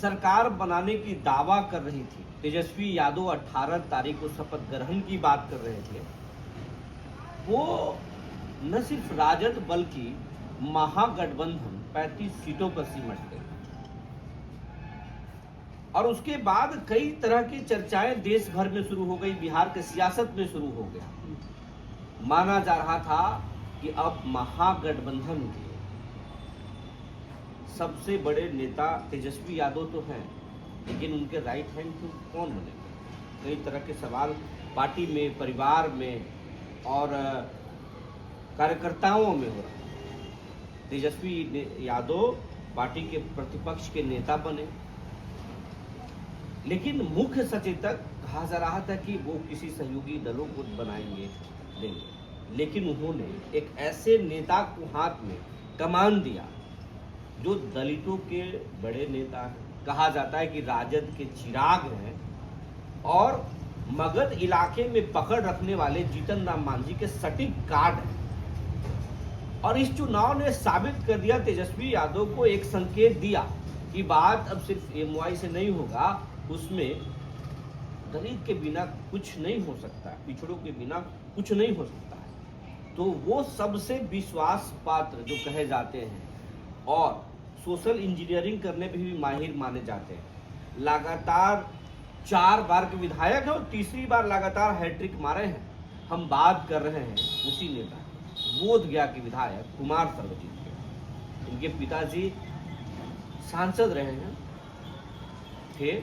सरकार बनाने की दावा कर रही थी, तेजस्वी यादव 18 तारीख को शपथ ग्रहण की बात कर रहे थे, वो न सिर्फ राजद बल्कि महागठबंधन 35 सीटों पर सिमट गई। और उसके बाद कई तरह की चर्चाएं देश भर में शुरू हो गई, बिहार के सियासत में शुरू हो गया। माना जा रहा था कि अब महागठबंधन के सबसे बड़े नेता तेजस्वी यादव तो हैं, लेकिन उनके राइट हैंड तो कौन बनेगा। कई तरह के सवाल पार्टी में, परिवार में और कार्यकर्ताओं में हो रहा है। तेजस्वी यादव पार्टी के प्रतिपक्ष के नेता बने, लेकिन मुख्य सचेतक कहा जा रहा था कि वो किसी सहयोगी दलों को बनाएंगे, देंगे। लेकिन उन्होंने एक ऐसे नेता को हाथ में कमान दिया जो दलितों के बड़े नेता हैं, कहा जाता है कि राजद के चिराग हैं और मगध इलाके में पकड़ रखने वाले जीतन राम मांझी के सटीक कार्ड हैं। और इस चुनाव ने साबित कर दिया, तेजस्वी यादव को एक संकेत दिया कि बात अब सिर्फ एमवाई से नहीं होगा, उसमें दलित के बिना कुछ नहीं हो सकता, पिछड़ों के बिना कुछ नहीं हो सकता है। तो वो सबसे विश्वास पात्र जो कहे जाते हैं और सोशल इंजीनियरिंग करने में भी माहिर माने जाते हैं, लगातार 4 बार के विधायक हैं और तीसरी बार लगातार हैट्रिक मारे हैं। हम बात कर रहे हैं उसी नेता, बोधगया के विधायक कुमार सर्वजीत के। इनके पिताजी सांसद रहे हैं थे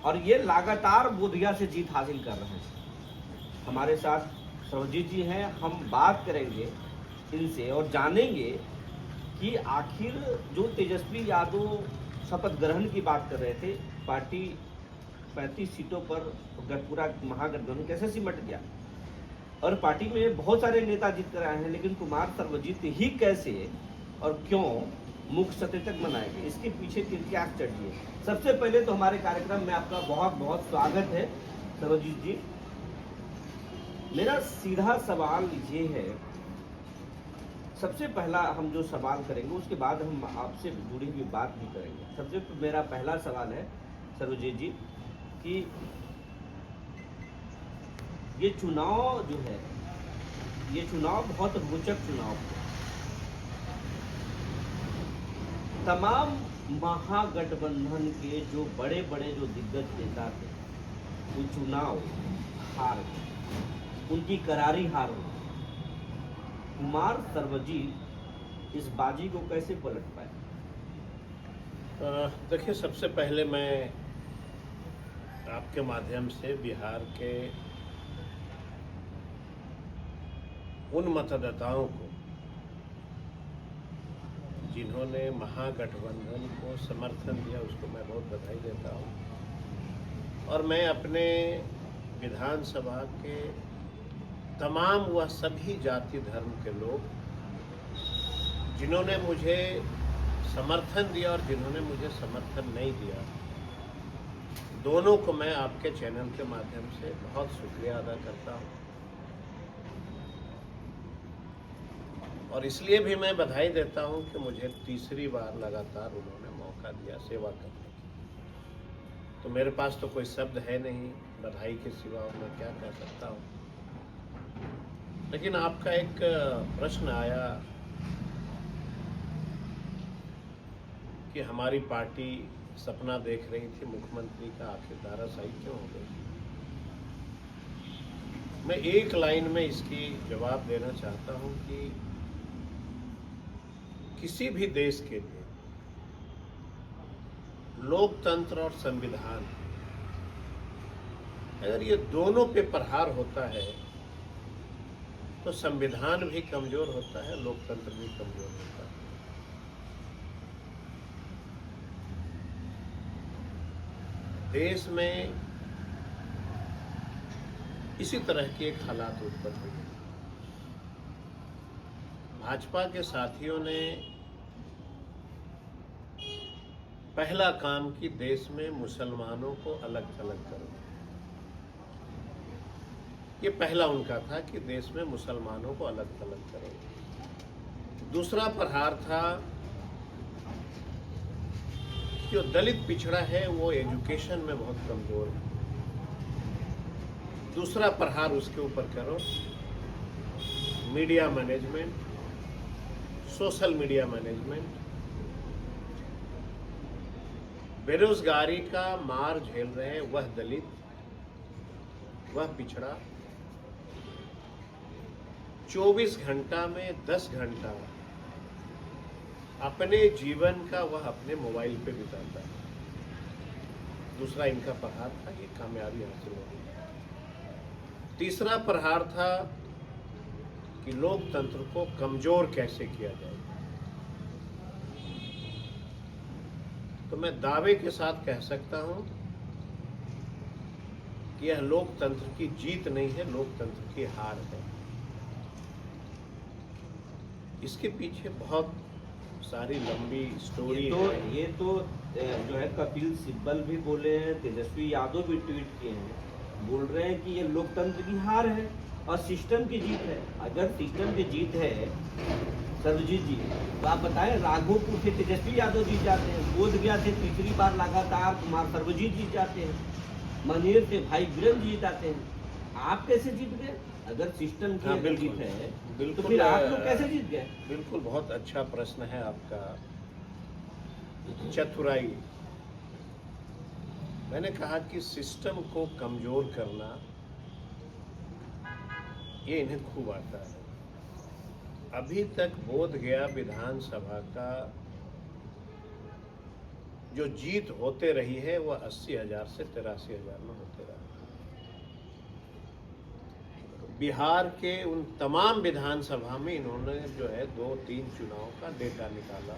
और ये लगातार बोधगया से जीत हासिल कर रहे हैं। हमारे साथ सर्वजीत जी हैं, हम बात करेंगे इनसे और जानेंगे कि आखिर जो तेजस्वी यादव शपथ ग्रहण की बात कर रहे थे, पार्टी 35 सीटों पर पूरा महागठबंधन कैसे सिमट गया और पार्टी में बहुत सारे नेता जीत कर आए हैं, लेकिन कुमार सर्वजीत ही कैसे और क्यों मुख्य सचेतक बनाए गए, इसके पीछे की क्या स्टडी है। सबसे पहले तो हमारे कार्यक्रम में आपका बहुत बहुत स्वागत है सर्वजीत जी। मेरा सीधा सवाल ये है, सबसे पहला हम जो सवाल करेंगे उसके बाद हम आपसे जुड़ी हुई बात भी करेंगे। सबसे मेरा पहला सवाल है सर्वजीत जी कि ये चुनाव जो है, ये चुनाव बहुत रोचक चुनाव है। तमाम महागठबंधन के जो बड़े बड़े जो दिग्गज नेता थे वो चुनाव हार गए, उनकी करारी हार हुई। कुमार सर्वजीत इस बाजी को कैसे पलट पाए? देखिए, सबसे पहले मैं आपके माध्यम से बिहार के उन मतदाताओं को जिन्होंने महागठबंधन को समर्थन दिया उसको मैं बहुत बधाई देता हूं। और मैं अपने विधानसभा के तमाम वह सभी जाति धर्म के लोग जिन्होंने मुझे समर्थन दिया और जिन्होंने मुझे समर्थन नहीं दिया, दोनों को मैं आपके चैनल के माध्यम से बहुत शुक्रिया अदा करता हूं। और इसलिए भी मैं बधाई देता हूं कि मुझे तीसरी बार लगातार उन्होंने मौका दिया सेवा करने की। तो मेरे पास तो कोई शब्द है नहीं बधाई के सिवा, और मैं क्या कह सकता हूं। लेकिन आपका एक प्रश्न आया कि हमारी पार्टी सपना देख रही थी मुख्यमंत्री का, आखिर धाराशायी क्यों हो गई। मैं एक लाइन में इसकी जवाब देना चाहता हूं कि किसी भी देश के लिए लोकतंत्र और संविधान, अगर ये दोनों पे प्रहार होता है तो संविधान भी कमजोर होता है, लोकतंत्र भी कमजोर होता है। देश में इसी तरह की एक हालात उत्पन्न हुई। भाजपा के साथियों ने पहला काम कि देश में मुसलमानों को अलग थलग करो। ये पहला उनका था कि देश में मुसलमानों को अलग थलग करो। दूसरा प्रहार था जो दलित पिछड़ा है वो एजुकेशन में बहुत कमजोर है। दूसरा प्रहार उसके ऊपर करो, media management, social media management, बेरोजगारी का मार झेल रहे हैं वह दलित, वह पिछड़ा। 24 घंटा में 10 घंटा अपने जीवन का वह अपने मोबाइल पे बिताता है। दूसरा इनका प्रहार था, ये कामयाबी हासिल हो गई। तीसरा प्रहार था कि लोकतंत्र को कमजोर कैसे किया जाए। तो मैं दावे के साथ कह सकता हूं कि यह लोकतंत्र की जीत नहीं है, लोकतंत्र की हार है। इसके पीछे बहुत सारी लंबी स्टोरी है। ये तो जो है कपिल सिब्बल भी बोले हैं, तेजस्वी यादव भी ट्वीट किए हैं, बोल रहे हैं कि ये लोकतंत्र की हार है और सिस्टम की जीत है। अगर सिस्टम की जीत है सर्वजीत जी, तो आप बताएं, राघोपुर से तेजस्वी यादव जीत जाते हैं, बोधगया से तीसरी बार लगातार कुमार सर्वजीत जीत जाते हैं, मनेर से भाई वीरेंद्र जीत जाते हैं, आप कैसे जीत गए? अगर सिस्टम की अगर जीत है तो फिर आप लोग कैसे जीत गए? बिल्कुल, बहुत अच्छा प्रश्न है आपका, चतुराई। मैंने कहा कि सिस्टम को कमजोर करना ये इन्हें खूब आता है। अभी तक बोधगया विधानसभा का जो जीत होते रही है वह 80,000 से 83,000 में होते रहा। बिहार के उन तमाम विधानसभा में इन्होंने जो है 2-3 चुनाव का डेटा निकाला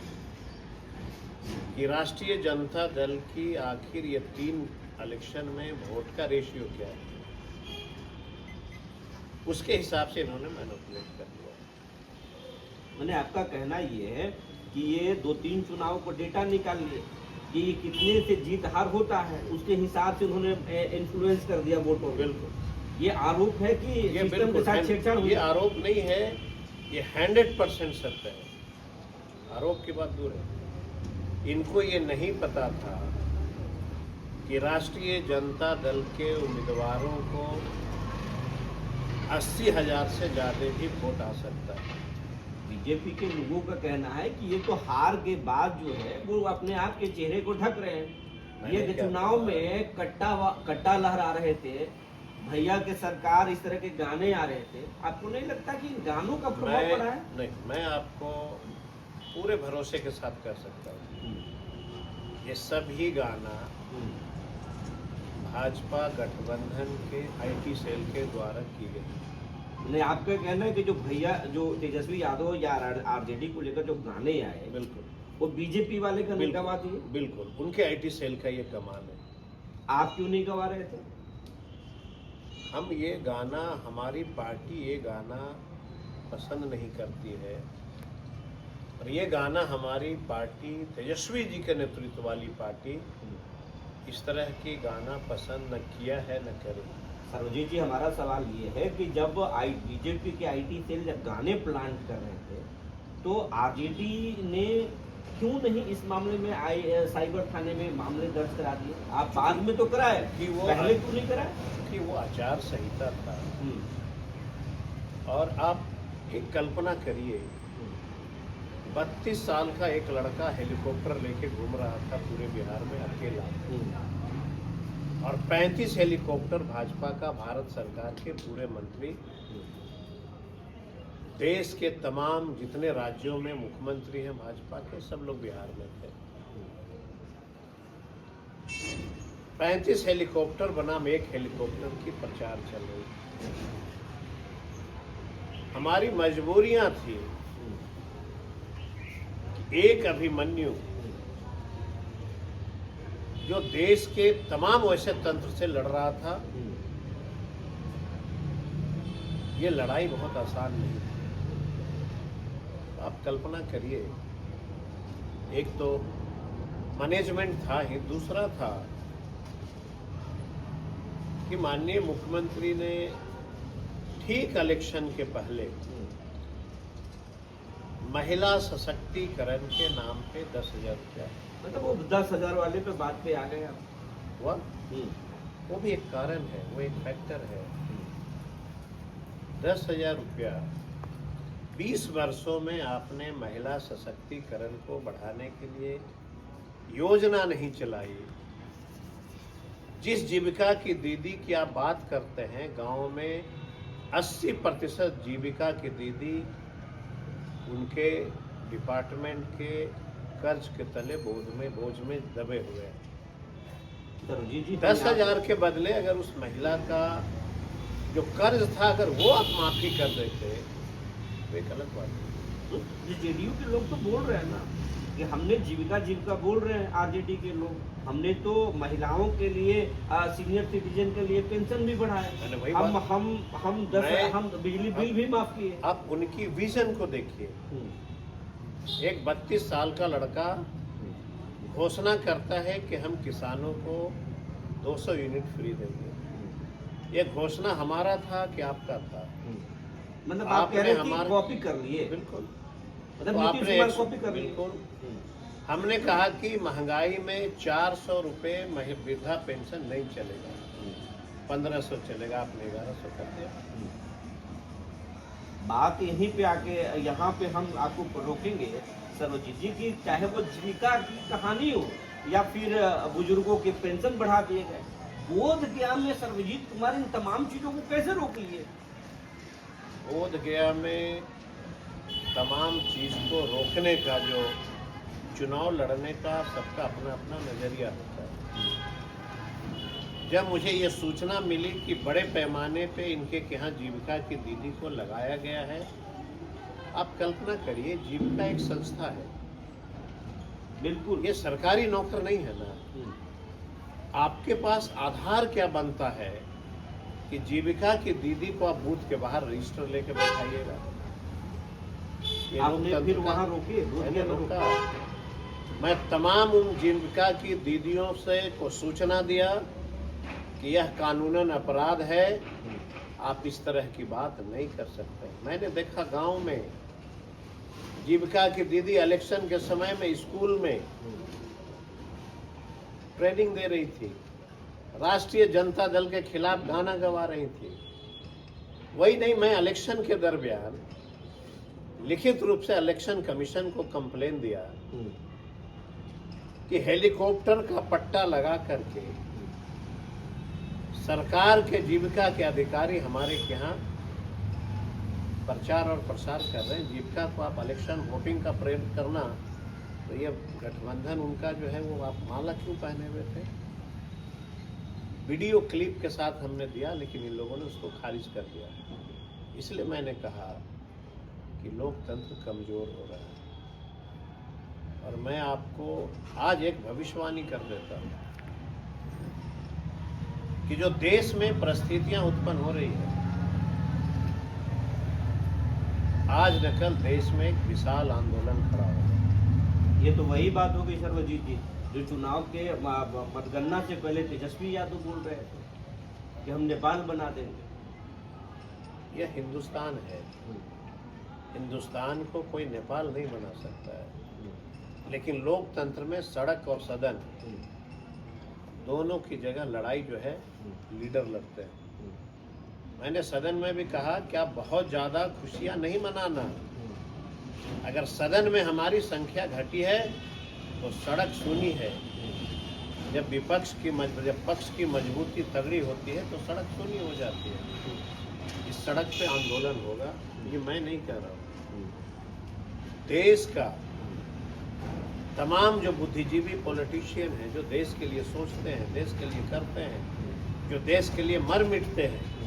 कि राष्ट्रीय जनता दल की आखिर ये 3 इलेक्शन में वोट का रेशियो क्या है, उसके हिसाब से इन्होंने मैनिपुलेट कर दिया। मैंने आपका कहना ये है कि ये 2-3 चुनाव को डेटा निकाल लिए कि कितने से जीत हार होता है, उसके हिसाब से उन्होंने इन्फ्लुएंस कर दिया वोटों। बिल्कुल, ये आरोप है कि ये सिस्टम के साथ छेड़छाड़ हुई। ये आरोप नहीं है, ये 100% सत्य है। आरोप की बात दूर है। इनको ये नहीं पता था कि राष्ट्रीय जनता दल के उम्मीदवारों को 80,000 से ज्यादा भी वोट आ सकता है। बीजेपी के लोगों का कहना है कि ये तो हार के बाद जो है वो अपने आप के चेहरे को ढक रहे हैं। ये चुनाव में कट्टा लहरा रहे थे, भैया के सरकार, इस तरह के गाने आ रहे थे। आपको नहीं लगता कि इन गानों का प्रभाव पड़ा है? नहीं, मैं आपको पूरे भरोसे के साथ कह सकता हूँ, ये सभी गाना भाजपा गठबंधन के IT सेल के द्वारा की गई। नहीं, आपका कहना है कि जो भैया, जो तेजस्वी यादव या RJD को लेकर जो गाने आए, बिल्कुल वो बीजेपी वाले का नहीं गवा दिए? बिल्कुल, उनके IT सेल का ये कमाल है। आप क्यों नहीं गवा रहे थे? हम ये गाना, हमारी पार्टी ये गाना पसंद नहीं करती है, और ये गाना हमारी पार्टी, तेजस्वी जी के नेतृत्व वाली पार्टी, इस तरह की गाना पसंद न किया है न करेगी। सर्वजीत जी, हमारा सवाल ये है कि जब बीजेपी के IT सेल जब गाने प्लांट कर रहे थे तो RJD ने क्यों नहीं इस मामले में साइबर थाने में मामले दर्ज करा दिए? आप बाद में तो कराए कि वो पहले क्यों नहीं कराए? कि वो आचार संहिता था। और आप एक कल्पना करिए, 32 साल का एक लड़का हेलीकॉप्टर लेके घूम रहा था पूरे बिहार में अकेला, और 35 हेलीकॉप्टर भाजपा का, भारत सरकार के पूरे मंत्री, देश के तमाम जितने राज्यों में मुख्यमंत्री हैं भाजपा के, सब लोग बिहार में थे। 35 हेलीकॉप्टर बनाम एक हेलीकॉप्टर की प्रचार चल रही। हमारी मजबूरियां थी कि एक अभिमन्यु जो देश के तमाम वैसे तंत्र से लड़ रहा था, ये लड़ाई बहुत आसान नहीं थी। आप कल्पना करिए, एक तो मैनेजमेंट था ही, दूसरा था कि माननीय मुख्यमंत्री ने ठीक इलेक्शन के पहले महिला सशक्तिकरण के नाम पे 10,000 रुपया मतलब वो 10,000 वाले पे बात पे आ गए आप। हुआ, हम्म, वो भी एक कारण है, वो एक फैक्टर है। 10,000 रुपया 20 वर्षों में आपने महिला सशक्तिकरण को बढ़ाने के लिए योजना नहीं चलाई। जिस जीविका की दीदी की आप बात करते हैं, गांव में 80% जीविका की दीदी उनके डिपार्टमेंट के कर्ज के तले बोझ में दबे हुए हैं। सरबजीत जी 10,000 के बदले अगर उस महिला का जो कर्ज था अगर वो आप माफी कर देते तो एक अलग बात है। जी जेडीयू के लोग तो बोल रहे हैं ना कि हमने जीविका जीविका बोल रहे हैं, आरजेडी के लोग हमने तो महिलाओं के लिए सीनियर सिटीजन के लिए पेंशन भी बढ़ाए, मैंने वही हम बात- हम हम हम बिजली बिल भी माफ किए। आप उनकी विजन को देखिए। एक 32 साल का लड़का घोषणा करता है कि हम किसानों को 200 यूनिट फ्री देंगे। ये घोषणा हमारा था कि आपका था? मतलब आप कह रहे हैं कि हमारे- कॉपी कर लिए, बिल्कुल। मतलब तो नीतीश आपने कुमार कॉपी कर लिए। बिल्कुल। हमने कहा कि महंगाई में 400 रुपये वृद्धा पेंशन नहीं चलेगा, 1500 चलेगा। आपने 1100 कर दिया। बात यहीं पे आके यहाँ पे हम आपको रोकेंगे सर्वजीत जी की, चाहे वो जीविका की कहानी हो या फिर बुजुर्गों के पेंशन बढ़ा दिए गए, बोध गया में सर्वजीत कुमार इन तमाम चीजों को कैसे रोक लिए? बोध गया में तमाम चीज को रोकने का जो चुनाव लड़ने का सबका अपना अपना नजरिया होता है। जब मुझे ये सूचना मिली कि बड़े पैमाने पे इनके यहाँ जीविका की दीदी को लगाया गया है, आप कल्पना करिए, जीविका एक संस्था है, बिल्कुल। ये सरकारी नौकर नहीं है ना। आपके पास आधार क्या बनता है कि जीविका की दीदी को आप बूथ के बाहर रजिस्टर लेके बैठाइएगा? ये आपने लोकतंत्र फिर का- वहाँ रोके, बोध मैंने गया में रोका। रोका। मैं तमाम उन जीविका की दीदियों से को सूचना दिया कि यह कानूनन अपराध है, आप इस तरह की बात नहीं कर सकते। मैंने देखा गांव में जीविका की दीदी इलेक्शन के समय में स्कूल में ट्रेनिंग दे रही थी, राष्ट्रीय जनता दल के खिलाफ गाना गवा रही थी। वही नहीं, मैं इलेक्शन के दरमियान लिखित रूप से इलेक्शन कमीशन को कंप्लेन दिया कि हेलीकॉप्टर का पट्टा लगा करके सरकार के जीविका के अधिकारी हमारे यहाँ प्रचार और प्रसार कर रहे हैं। जीविका को आप इलेक्शन वोटिंग का प्रयोग करना, तो ये गठबंधन उनका जो है वो आप माला क्यों पहने हुए थे? वीडियो क्लिप के साथ हमने दिया, लेकिन इन लोगों ने उसको खारिज कर दिया। इसलिए मैंने कहा कि लोकतंत्र कमजोर हो रहा है। और मैं आपको आज एक भविष्यवाणी कर देता हूँ कि जो देश में परिस्थितियां उत्पन्न हो रही है, आज न कल देश में एक विशाल आंदोलन खड़ा होगा। ये तो वही बात हो गई सर्वजीत जी, जो चुनाव के मतगणना से पहले तेजस्वी यादव बोल रहे थे कि हम नेपाल बना देंगे। यह हिंदुस्तान है, हिंदुस्तान को कोई नेपाल नहीं बना सकता है। लेकिन लोकतंत्र में सड़क और सदन दोनों की जगह लड़ाई जो है लीडर लड़ते हैं। मैंने सदन में भी कहा कि आप बहुत ज़्यादा खुशियां नहीं मनाना। अगर सदन में हमारी संख्या घटी है तो सड़क सूनी है। जब पक्ष की मजबूती तगड़ी होती है तो सड़क सूनी हो जाती है। इस सड़क पे आंदोलन होगा, ये मैं नहीं कह रहा हूँ। देश का तमाम जो बुद्धिजीवी पॉलिटिशियन हैं, जो देश के लिए सोचते हैं, देश के लिए करते हैं, जो देश के लिए मर मिटते हैं,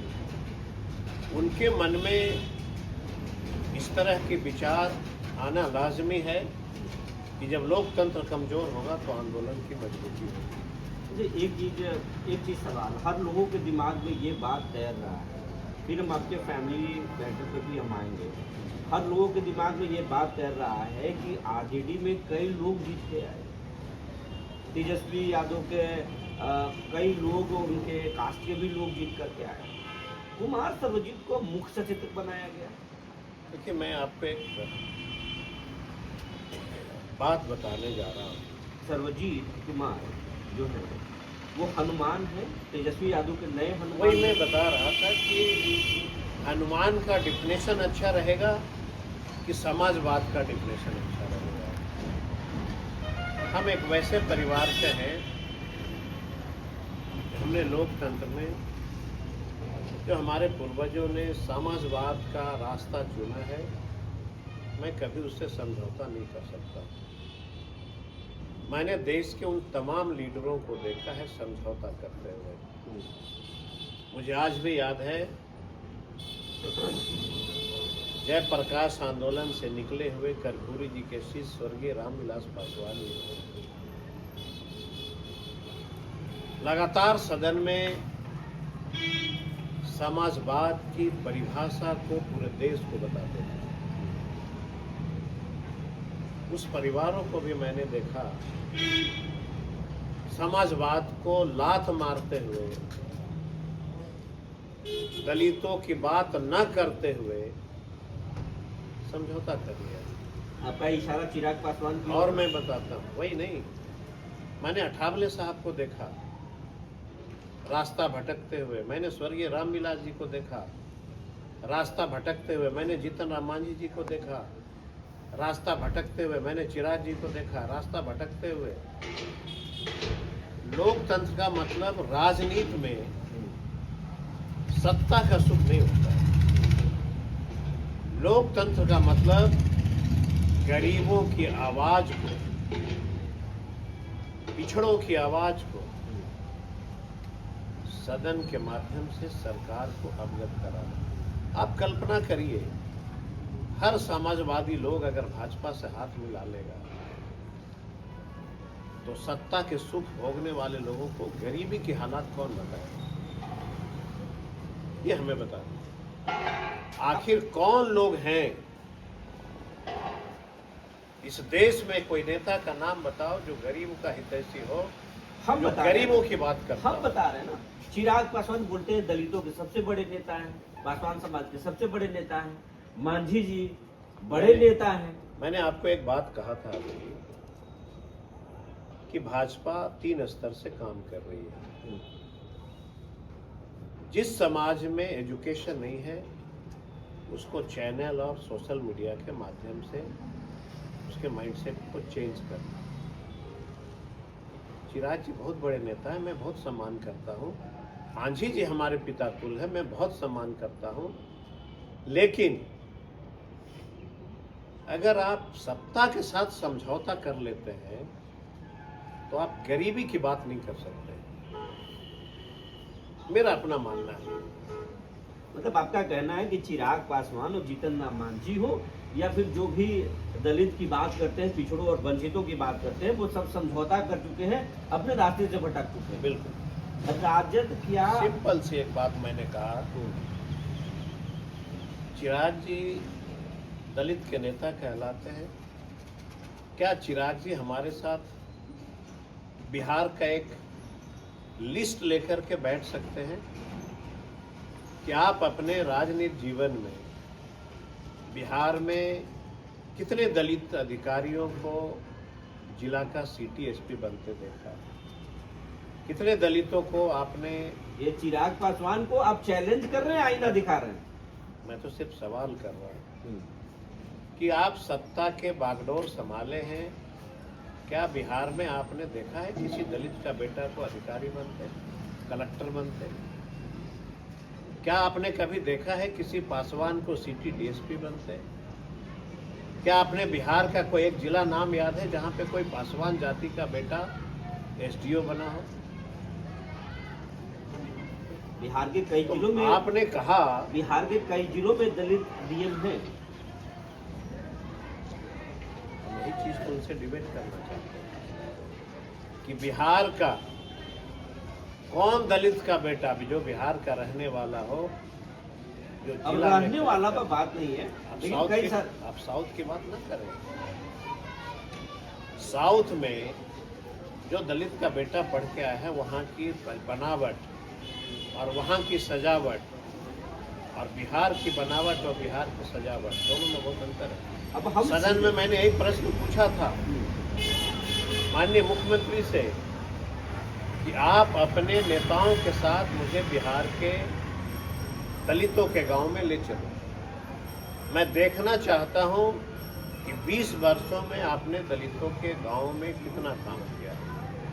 उनके मन में इस तरह के विचार आना लाजमी है कि जब लोकतंत्र कमजोर होगा तो आंदोलन की मजबूती होगी। एक चीज सवाल, हर लोगों के दिमाग में ये बात तैर रहा है, फिर हम आपके फैमिली बैठक पे भी हम आएंगे। हर लोगों के दिमाग में ये बात तैर रहा है कि आरजेडी में कई लोग जीत के आए, तेजस्वी यादव के कई लोग, उनके कास्ट के भी लोग जीत करके आए। कुमार सर्वजीत को मुख्य सचेतक बनाया गया। देखिए, मैं आपको एक बात बताने जा रहा हूँ। सर्वजीत कुमार जो है वो हनुमान है, तेजस्वी यादव के नए हनुमान। वही मैं बता रहा था कि हनुमान का डिफिनेशन अच्छा रहेगा कि समाजवाद का डिफिनेशन अच्छा रहेगा। हम एक वैसे परिवार से हैं, हमने लोकतंत्र में जो हमारे पूर्वजों ने समाजवाद का रास्ता चुना है, मैं कभी उससे समझौता नहीं कर सकता। मैंने देश के उन तमाम लीडरों को देखा है समझौता करते हुए। मुझे आज भी याद है जयप्रकाश आंदोलन से निकले हुए कर्पूरी जी के शिष्य स्वर्गीय रामविलास पासवान जी लगातार सदन में समाजवाद की परिभाषा को पूरे देश को बताते थे। उस परिवारों को भी मैंने देखा समाजवाद को लात मारते हुए, दलितों की बात न करते हुए समझौता कर लिया। आपका इशारा चिराग पासवान की और मैं बताता हूँ, वही नहीं, मैंने अठावले साहब को देखा रास्ता भटकते हुए, मैंने स्वर्गीय रामविलास जी को देखा रास्ता भटकते हुए, मैंने जीतन राम मांझी जी को देखा रास्ता भटकते हुए, मैंने चिराग जी को देखा रास्ता भटकते हुए। लोकतंत्र का मतलब राजनीति में सत्ता का सुख नहीं होता है। लोकतंत्र का मतलब गरीबों की आवाज को, पिछड़ों की आवाज को सदन के माध्यम से सरकार को अवगत कराना। आप कल्पना करिए, हर समाजवादी लोग अगर भाजपा से हाथ मिला लेगा तो सत्ता के सुख भोगने वाले लोगों को गरीबी की हालात कौन बताएगा? ये हमें बता दें। आखिर कौन लोग हैं इस देश में? कोई नेता का नाम बताओ जो गरीब का हितैषी हो, हम जो बता रहे हैं। गरीबों की बात करता हम हो। बता रहे हैं ना, चिराग पासवान बोलते हैं दलितों के सबसे बड़े नेता हैं, पासवान समाज के सबसे बड़े नेता हैं, मांझी जी बड़े नेता हैं। मैंने आपको एक बात कहा था अभी कि भाजपा 3 स्तर से काम कर रही है। जिस समाज में एजुकेशन नहीं है उसको चैनल और सोशल मीडिया के माध्यम से उसके माइंडसेट को चेंज करना। चिराग जी बहुत बड़े नेता हैं, मैं बहुत सम्मान करता हूँ। मांझी जी हमारे पिता तुल्य है, मैं बहुत सम्मान करता हूँ। लेकिन अगर आप सत्ता के साथ समझौता कर लेते हैं तो आप गरीबी की बात नहीं कर सकते। मेरा अपना मानना है। मतलब आपका कहना है कि चिराग पासवान और जीतन राम मांझी हो या फिर जो भी दलित की बात करते हैं, पिछड़ों और वंचितों की बात करते हैं, वो सब समझौता कर चुके हैं, अपने रास्ते से भटक चुके हैं। बिल्कुल। राजद क्या? सिंपल सी एक बात मैंने कहा, चिराग जी दलित के नेता कहलाते हैं। क्या चिराग जी हमारे साथ बिहार का एक लिस्ट लेकर के बैठ सकते हैं कि आप अपने राजनीतिक जीवन में बिहार में कितने दलित अधिकारियों को जिला का सिटी एसपी बनते देखा? कितने दलितों को आपने? ये चिराग पासवान को आप चैलेंज कर रहे हैं, आईना दिखा रहे हैं? मैं तो सिर्फ सवाल कर रहा हूँ कि आप सत्ता के बागडोर संभाले हैं, क्या बिहार में आपने देखा है किसी दलित का बेटा को अधिकारी बनते, कलेक्टर बनते? क्या आपने कभी देखा है किसी पासवान को सिटी डीएसपी बनते? क्या आपने बिहार का कोई एक जिला नाम याद है जहां पे कोई पासवान जाति का बेटा एसडीओ बना हो? बिहार के कई जिलों में आपने कहा, बिहार के कई जिलों में दलित डीएम हैं। यही चीज को उनसे डिबेट करना चाहते हैं कि बिहार का कौन दलित का बेटा भी जो बिहार का रहने वाला हो, जो अब जिला में रहने वाला पर बात नहीं है, लेकिन कई सारे आप साउथ की बात न करें। साउथ में जो दलित का बेटा पढ़ के आया है, वहाँ की बनावट और वहाँ की सजावट और बिहार की बनावट और बिहार की सजावट दोनों में बहुत अंतर है। अब हम सदन में मैंने एक प्रश्न पूछा था माननीय मुख्यमंत्री से कि आप अपने नेताओं के साथ मुझे बिहार के दलितों के गांव में ले चलो। मैं देखना चाहता हूं कि 20 वर्षों में आपने दलितों के गांव में कितना काम किया।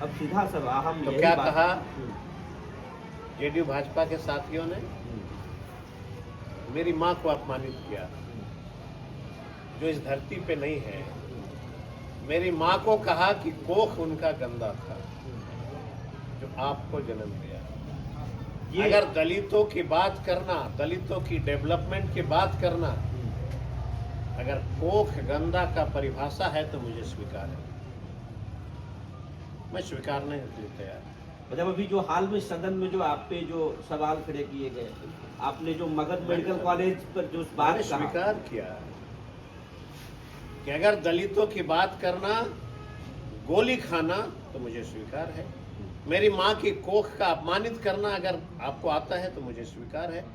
अब सीधा सवाल हम तो यही क्या बात- कहा जेडीयू भाजपा के साथियों ने? मेरी मां को अपमानित किया जो इस धरती पे नहीं है। मेरी मां को कहा कि कोख उनका गंदा था जो आपको जन्म दिया। ये- अगर दलितों की बात करना, दलितों की डेवलपमेंट की बात करना, अगर कोख गंदा का परिभाषा है तो मुझे स्वीकार है। मैं स्वीकारने के लिए तैयार। मतलब अभी जो हाल में सदन में जो आप पे जो सवाल खड़े किए गए, आपने जो मगध मेडिकल कॉलेज पर जो बात मैंने कहा, स्वीकार किया कि अगर दलितों की बात करना, गोली खाना तो मुझे स्वीकार है। मेरी मां की कोख का अपमानित करना अगर आपको आता है तो मुझे स्वीकार है।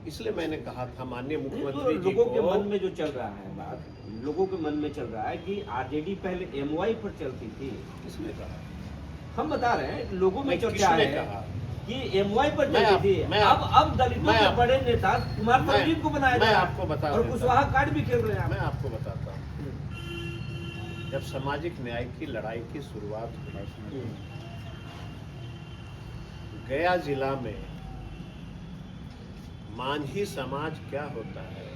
इसलिए मैंने कहा था माननीय तो मुख्यमंत्री जी लोगों के को। मन में जो चल रहा है बात, लोगों के मन में चल रहा है कि आरजेडी पहले एमवाई पर चलती थी। किसने कहा? हम बता रहे हैं, लोगों में नहीं, चर्चा किसने है कहा? कि एमवाई पर मैं चलती आप- थी। मैं अब दलितों मैं के आप- बड़े नेता कुमार मैं- परवीन को बनाया मैं जा रहा है। आपको बता और देता कुशवाहा कार्ड भी खेल रहे हैं मैं आप। आपको बताता हूँ। जब सामाजिक न्याय की लड़ाई की शुरुआत हुई, गया जिला में मांझी समाज क्या होता है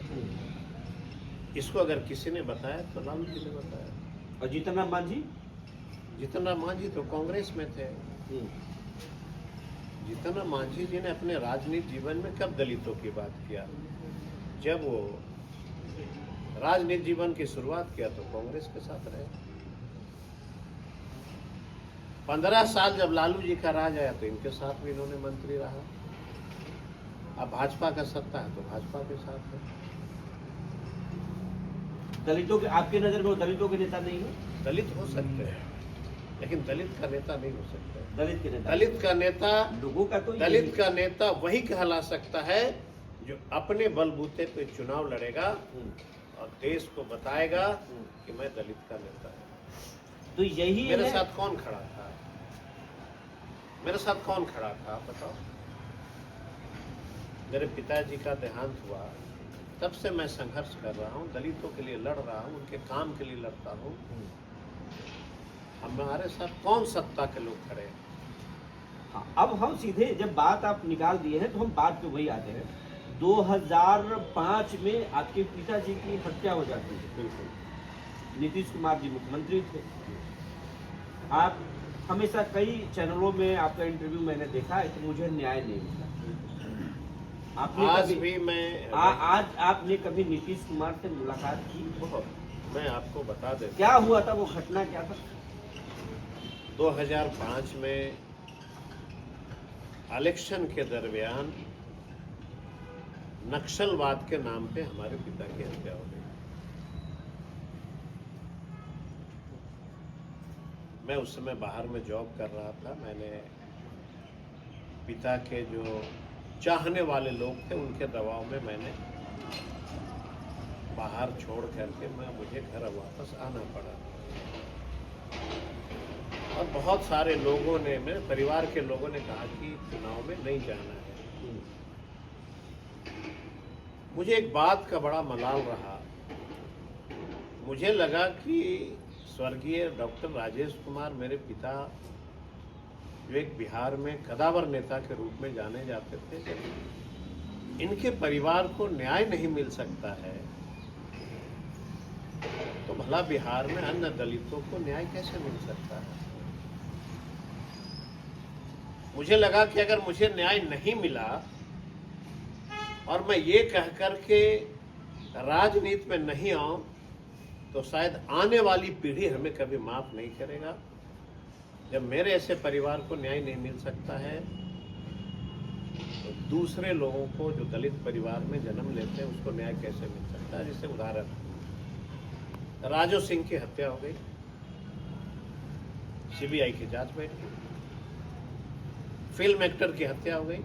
इसको अगर किसी ने बताया तो लालू जी ने बताया। और जीतन राम मांझी, जीतन राम मांझी तो कांग्रेस में थे। जीतन राम मांझी जी ने अपने राजनीतिक जीवन में कब दलितों की बात किया? जब वो राजनीतिक जीवन की शुरुआत किया तो कांग्रेस के साथ रहे। 15 साल जब लालू जी का राज आया तो इनके साथ भी इन्होंने मंत्री रहा। अब भाजपा का सत्ता है तो भाजपा के साथ है। दलितों के, आपके नजर में वो दलितों के नेता नहीं है? दलित हो सकते हैं लेकिन दलित का नेता नहीं हो सकता। दलित के नेता, दलित का नेता, लोगों का तो दलित यही- का नेता वही कहला सकता है जो अपने बलबूते पे चुनाव लड़ेगा और देश को बताएगा कि मैं दलित का नेता हूं। तो यही मेरे है। साथ कौन खड़ा था? मेरे साथ कौन खड़ा था आप बताओ? मेरे पिताजी का देहांत हुआ तब से मैं संघर्ष कर रहा हूँ, दलितों के लिए लड़ रहा हूँ, उनके काम के लिए लड़ता हूँ। हमारे साथ कौन सत्ता के लोग खड़े हैं? हाँ, अब हम सीधे जब बात आप निकाल दिए हैं तो हम बात पे वही आते हैं। 2005 में आपके पिताजी की हत्या हो जाती है। बिल्कुल। नीतीश कुमार जी मुख्यमंत्री थे। आप हमेशा कई चैनलों में आपका इंटरव्यू मैंने देखा है कि मुझे न्याय नहीं मिला। आपने आज कभी भी मैं आज आपने कभी नीतीश कुमार से मुलाकात की? मैं आपको बता देता क्या हुआ था, वो घटना क्या था? 2005 में इलेक्शन के दरमियान नक्सलवाद के नाम पे हमारे पिता की हत्या हो गई। मैं उस समय बाहर में जॉब कर रहा था। मैंने पिता के जो चाहने वाले लोग थे उनके दबाव में मैंने बाहर छोड़ करके मुझे घर वापस आना पड़ा। और बहुत सारे लोगों ने, मेरे परिवार के लोगों ने कहा कि चुनाव में नहीं जाना है। मुझे एक बात का बड़ा मलाल रहा। मुझे लगा कि स्वर्गीय डॉक्टर राजेश कुमार मेरे पिता, जो एक बिहार में कदावर नेता के रूप में जाने जाते थे, इनके परिवार को न्याय नहीं मिल सकता है तो भला बिहार में अन्य दलितों को न्याय कैसे मिल सकता है? मुझे लगा कि अगर मुझे न्याय नहीं मिला और मैं ये कह कर के राजनीति में नहीं आऊं तो शायद आने वाली पीढ़ी हमें कभी माफ नहीं करेगा। जब मेरे ऐसे परिवार को न्याय नहीं मिल सकता है तो दूसरे लोगों को जो दलित परिवार में जन्म लेते हैं उसको न्याय कैसे मिल सकता है? जैसे उदाहरण राजू सिंह की हत्या हो गई, सीबीआई की जांच बैठ गई। फिल्म एक्टर की हत्या हो गई,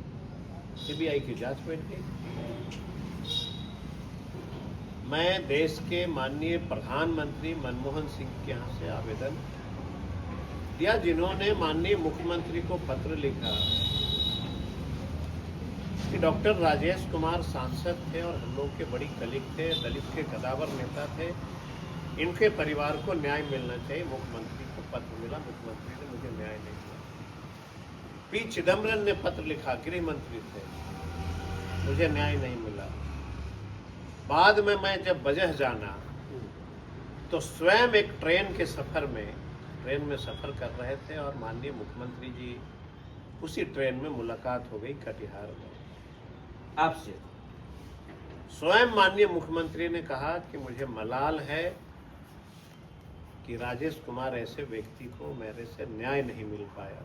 सीबीआई की जांच बैठ गई। मैं देश के माननीय प्रधानमंत्री मनमोहन सिंह के यहाँ से आवेदन या जिन्होंने माननीय मुख्यमंत्री को पत्र लिखा कि डॉक्टर राजेश कुमार सांसद थे और हम लोग के बड़ी कलीग थे, दलित के कदावर नेता थे, इनके परिवार को न्याय मिलना चाहिए। मुख्यमंत्री को पत्र मिला, मुख्यमंत्री ने मुझे न्याय नहीं दिया। पी चिदम्बरम ने पत्र लिखा, गृह मंत्री थे, मुझे न्याय नहीं मिला। बाद में मैं जब वजह जाना तो स्वयं एक ट्रेन में सफर कर रहे थे और माननीय मुख्यमंत्री जी उसी ट्रेन में मुलाकात हो गई कटिहार में आपसे। स्वयं माननीय मुख्यमंत्री ने कहा कि मुझे मलाल है कि राजेश कुमार ऐसे व्यक्ति को मेरे से न्याय नहीं मिल पाया।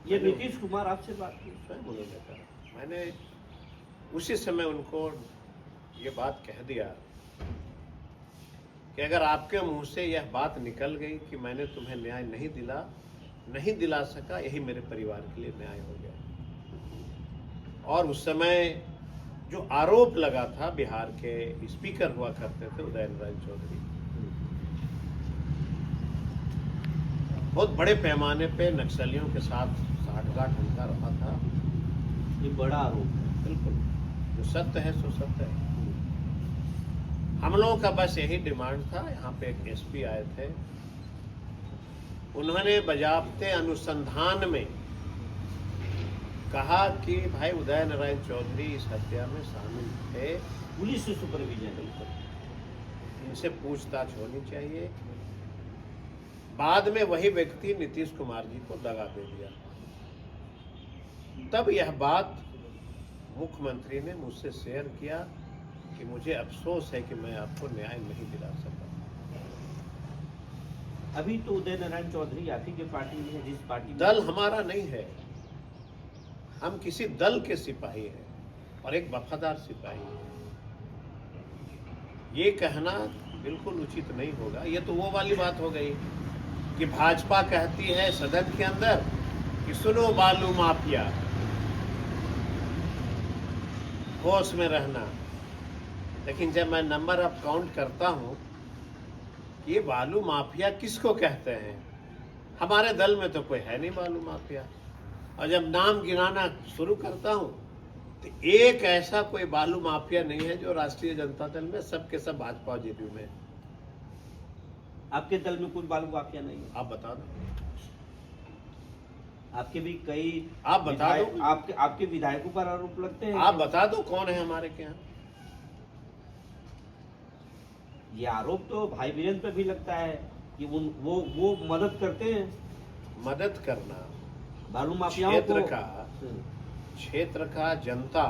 ये नीतीश कुमार आपसे बात की? स्वयं उन्होंने कहा। मैंने उसी समय उनको ये बात कह दिया कि अगर आपके मुंह से यह बात निकल गई कि मैंने तुम्हें न्याय नहीं दिला सका, यही मेरे परिवार के लिए न्याय हो गया। और उस समय जो आरोप लगा था, बिहार के स्पीकर हुआ करते थे उदय नारायण चौधरी, बहुत बड़े पैमाने पे नक्सलियों के साथ साठगांठ उनका रहा था। ये बड़ा आरोप है। बिल्कुल, जो सत्य है सो सत्य है। हम लोगों का बस यही डिमांड था। यहाँ पे एक एसपी आए थे, उन्होंने बजाबते अनुसंधान में कहा कि भाई उदय नारायण चौधरी इस हत्या में शामिल थे, पुलिस से सुपरविजन। बिल्कुल, इनसे पूछताछ होनी चाहिए। बाद में वही व्यक्ति नीतीश कुमार जी को दगा दे दिया। तब यह बात मुख्यमंत्री ने मुझसे शेयर किया कि मुझे अफसोस है कि मैं आपको न्याय नहीं दिला सका। अभी तो उदय नारायण चौधरी आप ही के पार्टी में है, जिस पार्टी में दल हमारा नहीं है, हम किसी दल के सिपाही हैं और एक वफादार सिपाही हैं। ये कहना बिल्कुल उचित नहीं होगा। ये तो वो वाली बात हो गई कि भाजपा कहती है सदन के अंदर कि सुनो बालू माफिया, होश में रहना। लेकिन जब मैं नंबर ऑफ काउंट करता हूं कि ये बालू माफिया किसको कहते हैं, हमारे दल में तो कोई है नहीं बालू माफिया। और जब नाम गिनाना शुरू करता हूं तो एक ऐसा कोई बालू माफिया नहीं है जो राष्ट्रीय जनता दल में, सबके सब भाजपा और जेडीयू में। आपके दल में कोई बालू माफिया नहीं है? आप बता दो। आपके भी कई आप बता दो। आपके विधायकों पर आरोप लगते हैं। आप बता दो कौन है हमारे के यहाँ। ये आरोप तो भाई वीरेंद्र पे भी लगता है कि वो मदद करते हैं। मदद करना, बालू माफियाओं को। क्षेत्र का जनता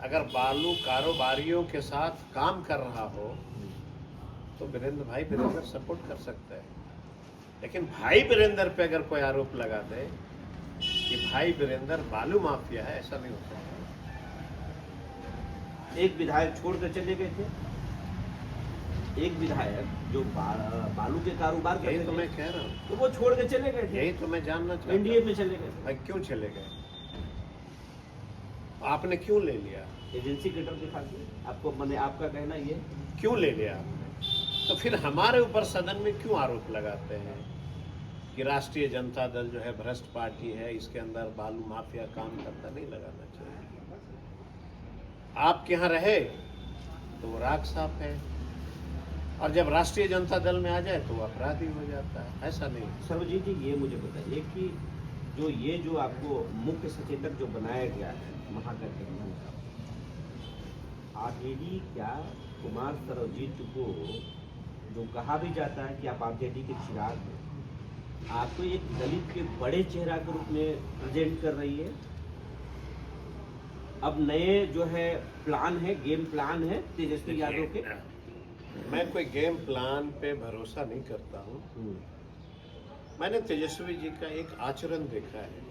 अगर बालू कारोबारियों के साथ काम कर रहा हो तो वीरेंद्र सपोर्ट कर सकता है। लेकिन भाई वीरेंद्र पे अगर कोई आरोप लगा दे कि भाई वीरेंद्र बालू माफिया है, ऐसा नहीं हो सकता। एक विधायक छोड़ कर चले गए थे, एक विधायक जो बालू के कारोबार करते यही तो थे, मैं कह रहा हूँ, तो वो छोड़ के चले गए थे। यही तो मैं जानना चाहता एनडीए हूँ। में चले गए थे। भाई क्यों चले गए? आपने क्यों ले लिया? एजेंसी कटर दिखा के आपको, मैंने आपका कहना ये क्यों ले लिया आपने? तो फिर हमारे ऊपर सदन में क्यों आरोप लगाते हैं कि राष्ट्रीय जनता दल जो है भ्रष्ट पार्टी है, इसके अंदर बालू माफिया काम करता? नहीं लगाना चाहिए। आपके यहाँ रहे तो वो राख साफ है, और जब राष्ट्रीय जनता दल में आ जाए तो वो अपराधी हो जाता है। ऐसा नहीं। सर्वजीत जी, ये मुझे बताइए कि जो आपको मुख्य सचेतक जो बनाया गया है महागठबंधन का, आरजेडी क्या कुमार सर्वजीत को, जो कहा भी जाता है कि आप आरजेडी के चिराग हैं, आपको एक दलित के बड़े चेहरा के रूप में प्रेजेंट कर रही है? अब नए जो है प्लान है, गेम प्लान है तेजस्वी यादव के? मैं कोई गेम प्लान पे भरोसा नहीं करता हूँ। मैंने तेजस्वी जी का एक आचरण देखा है।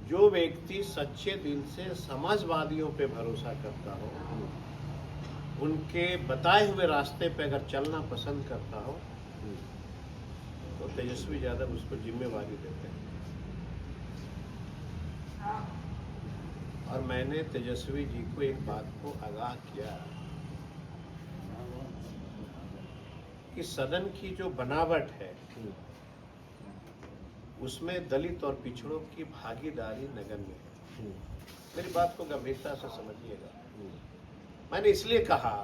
जो व्यक्ति सच्चे दिल से समाजवादियों पे भरोसा करता हो, उनके बताए हुए रास्ते पे अगर चलना पसंद करता हो, तो तेजस्वी यादव उसको जिम्मेवारी देते हैं। और मैंने तेजस्वी जी को एक बात को आगाह किया कि सदन की जो बनावट है उसमें दलित और पिछड़ों की भागीदारी नगण्य है। मेरी बात को गंभीरता से समझिएगा। मैंने इसलिए कहा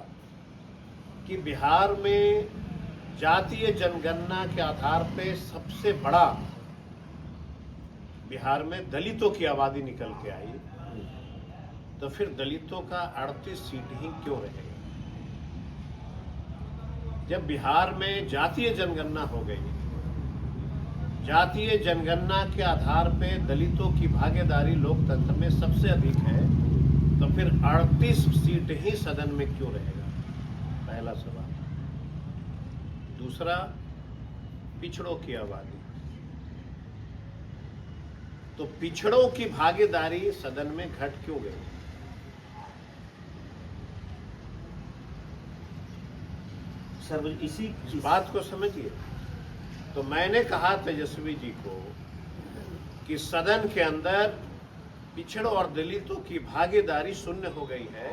कि बिहार में जातीय जनगणना के आधार पे सबसे बड़ा बिहार में दलितों की आबादी निकल के आई, तो फिर दलितों का 38 सीट ही क्यों रहेगा? जब बिहार में जातीय जनगणना हो गई, जातीय जनगणना के आधार पे दलितों की भागीदारी लोकतंत्र में सबसे अधिक है, तो फिर 38 सीट ही सदन में क्यों रहेगा? पहला सवाल। दूसरा, पिछड़ों की आबादी, तो पिछड़ों की भागीदारी सदन में घट क्यों गई? सर इसी इस बात को समझिए। तो मैंने कहा तेजस्वी जी को कि सदन के अंदर पिछड़ों और दलितों की भागीदारी शून्य हो गई है,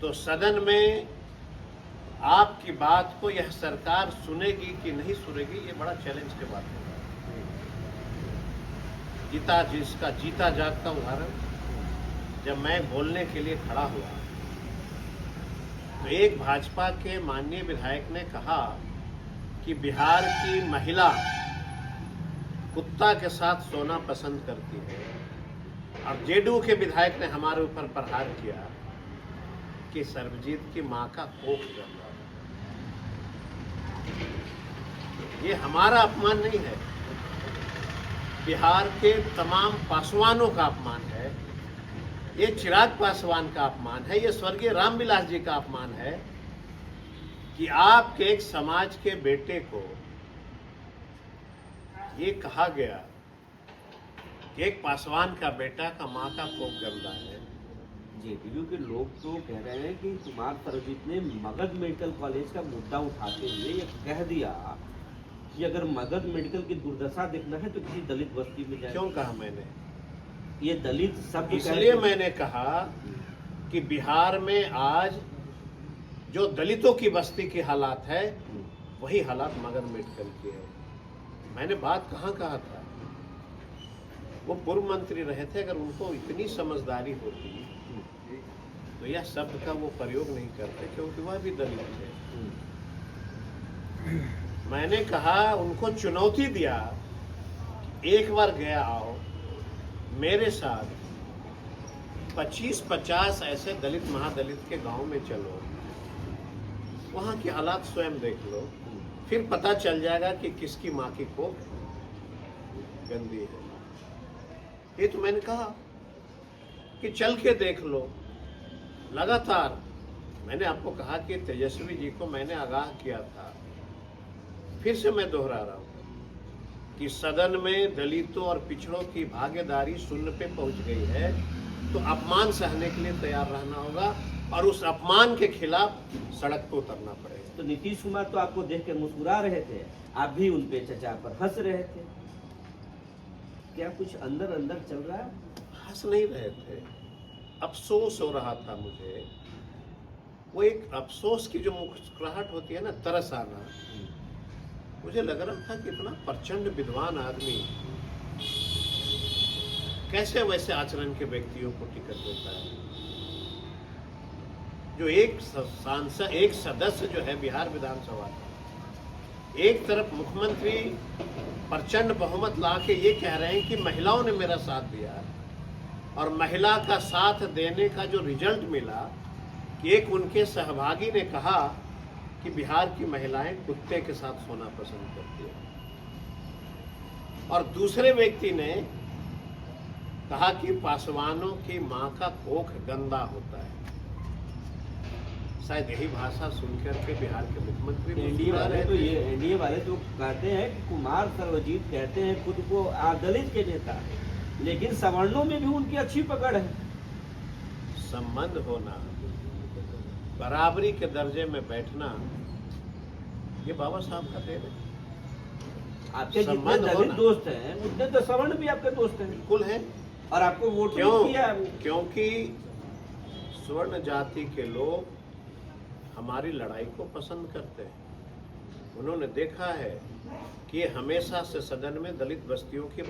तो सदन में आपकी बात को यह सरकार सुनेगी कि नहीं सुनेगी, ये बड़ा चैलेंज के बात होगा। जिसका जीता जागता उदाहरण, जब मैं बोलने के लिए खड़ा हुआ तो एक भाजपा के माननीय विधायक ने कहा कि बिहार की महिला कुत्ता के साथ सोना पसंद करती है, और जेडीयू के विधायक ने हमारे ऊपर प्रहार किया कि सर्वजीत की मां का कोख गंदा। ये हमारा अपमान नहीं है, बिहार के तमाम पासवानों का अपमान है, ये चिराग पासवान का अपमान है, ये स्वर्गीय रामविलास जी का अपमान है कि आपके एक समाज के बेटे को ये कहा गया कि एक पासवान का बेटा का मां का कोख गंदा है। जेडीयू के लोग तो कह रहे हैं कि कुमार सर्वजीत ने मगध मेडिकल कॉलेज का मुद्दा उठाते हुए ये कह दिया कि अगर मगध मेडिकल की दुर्दशा देखना है तो किसी दलित बस्ती में जाए। क्यों कहा मैंने? ये दलित शब्द इसलिए मैंने कहा कि बिहार में आज जो दलितों की बस्ती की हालात है वही हालात मगध मेडिकल की है। मैंने बात कहाँ कहा था? वो पूर्व मंत्री रहे थे, अगर उनको इतनी समझदारी होती तो यह शब्द का वो प्रयोग नहीं करते, क्योंकि वह भी दलित थे। मैंने कहा, उनको चुनौती दिया, एक बार गया आओ मेरे साथ 25-50 ऐसे दलित महादलित के गांव में चलो, वहां की हालात स्वयं देख लो, फिर पता चल जाएगा कि किसकी मां की कोख गंदी है। ये तो मैंने कहा कि चल के देख लो। लगातार मैंने आपको कहा कि तेजस्वी जी को मैंने आगाह किया था, फिर से मैं दोहरा रहा हूं कि सदन में दलितों और पिछड़ों की भागीदारी शून्य पे पहुंच गई है, तो अपमान सहने के लिए तैयार रहना होगा और उस अपमान के खिलाफ सड़क पर उतरना पड़ेगा। तो नीतीश कुमार तो आपको देख के मुस्कुरा रहे थे, आप भी उन पे चचा पर हंस रहे थे, क्या कुछ अंदर अंदर चल रहा है? हंस नहीं रहे थे, अफसोस हो रहा था मुझे। वो एक अफसोस की जो मुस्कुराहट होती है ना, तरस आना, मुझे लग रहा था कि इतना प्रचंड विद्वान आदमी कैसे वैसे आचरण के व्यक्तियों को टिकट देता है। जो एक सांसद, एक सदस्य जो है बिहार विधानसभा का, एक तरफ मुख्यमंत्री प्रचंड बहुमत ला के ये कह रहे हैं कि महिलाओं ने मेरा साथ दिया, और महिला का साथ देने का जो रिजल्ट मिला कि एक उनके सहभागी ने कहा कि बिहार की महिलाएं कुत्ते के साथ सोना पसंद करती हैं, और दूसरे व्यक्ति ने कहा कि पासवानों की मां का कोख गंदा होता है। शायद यही भाषा सुनकर के बिहार के मुख्यमंत्री एनडीए वाले तो कहते हैं कि कुमार सर्वजीत कहते हैं खुद को दलित के नेता, लेकिन सवर्णों में भी उनकी अच्छी पकड़ है। संबंध होना, बराबरी के दर्जे में बैठना, ये बाबा साहब का देन है। आपके जितने दलित दोस्त हैं उतने तो सवर्ण भी आपके दोस्त हैं। बिल्कुल है, और आपको वोट किया? क्योंकि स्वर्ण जाति के लोग हमारी लड़ाई को पसंद करते हैं। उन्होंने देखा है कि हमेशा से सदन में दलित बस्तियों की